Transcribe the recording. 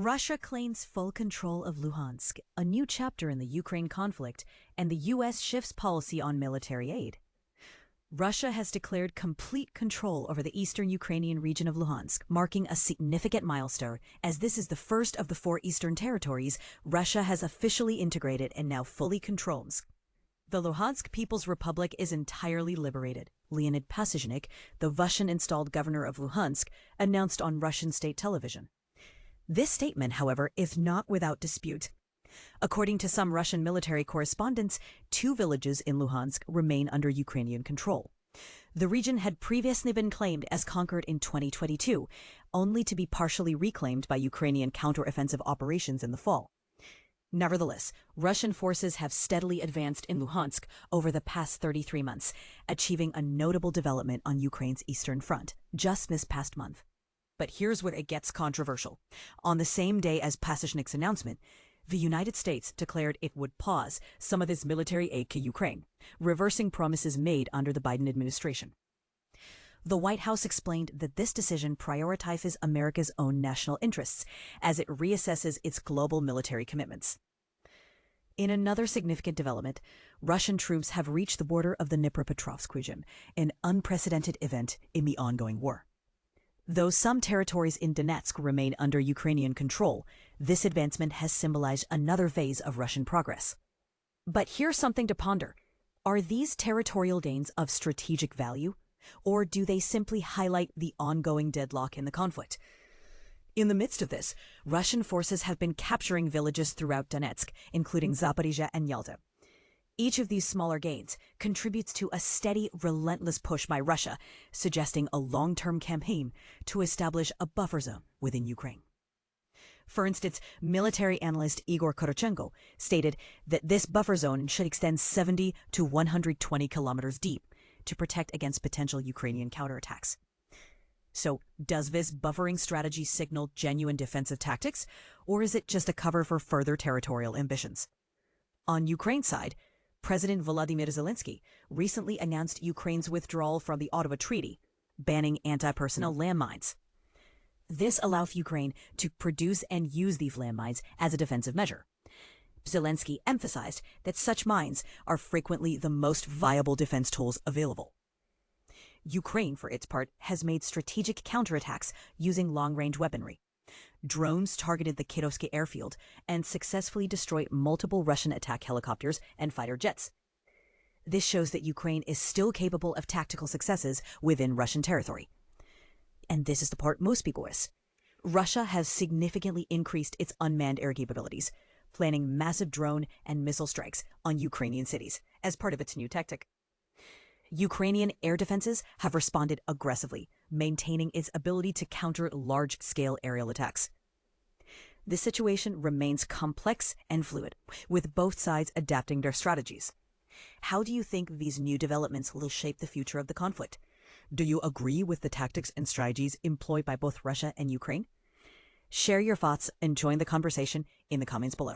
Russia claims full control of Luhansk, a new chapter in the Ukraine conflict, and the U.S. shifts policy on military aid. Russia has declared complete control over the eastern Ukrainian region of Luhansk, marking a significant milestone, as this is the first of the 4 eastern territories Russia has officially integrated and now fully controls. The Luhansk People's Republic is entirely liberated, Leonid Pasizhnik, the Russian-installed governor of Luhansk, announced on Russian state television. This statement, however, is not without dispute. According to some Russian military correspondents, 2 villages in Luhansk remain under Ukrainian control. The region had previously been claimed as conquered in 2022, only to be partially reclaimed by Ukrainian counteroffensive operations in the fall. Nevertheless, Russian forces have steadily advanced in Luhansk over the past 33 months, achieving a notable development on Ukraine's eastern front just this past month. But here's where it gets controversial. On the same day as Pasizhnik's announcement, the United States declared it would pause some of its military aid to Ukraine, reversing promises made under the Biden administration. The White House explained that this decision prioritizes America's own national interests as it reassesses its global military commitments. In another significant development, Russian troops have reached the border of the Dnipropetrovsk region, an unprecedented event in the ongoing war. Though some territories in Donetsk remain under Ukrainian control, this advancement has symbolized another phase of Russian progress. But here's something to ponder. Are these territorial gains of strategic value, or do they simply highlight the ongoing deadlock in the conflict? In the midst of this, Russian forces have been capturing villages throughout Donetsk, including Zaporizhzhia and Yalta. Each of these smaller gains contributes to a steady, relentless push by Russia, suggesting a long-term campaign to establish a buffer zone within Ukraine. For instance, military analyst Igor Korochenko stated that this buffer zone should extend 70 to 120 kilometers deep to protect against potential Ukrainian counterattacks. So, does this buffering strategy signal genuine defensive tactics, or is it just a cover for further territorial ambitions? On Ukraine's side, President Volodymyr Zelensky recently announced Ukraine's withdrawal from the Ottawa Treaty, banning anti-personnel landmines. This allows Ukraine to produce and use these landmines as a defensive measure. Zelensky emphasized that such mines are frequently the most viable defense tools available. Ukraine, for its part, has made strategic counterattacks using long-range weaponry. Drones targeted the Kirovsky airfield and successfully destroyed multiple Russian attack helicopters and fighter jets. This shows that Ukraine is still capable of tactical successes within Russian territory. And this is the part most people miss. Russia has significantly increased its unmanned air capabilities, planning massive drone and missile strikes on Ukrainian cities as part of its new tactic. Ukrainian air defenses have responded aggressively, maintaining its ability to counter large-scale aerial attacks. This situation remains complex and fluid, with both sides adapting their strategies. How do you think these new developments will shape the future of the conflict? Do you agree with the tactics and strategies employed by both Russia and Ukraine? Share your thoughts and join the conversation in the comments below.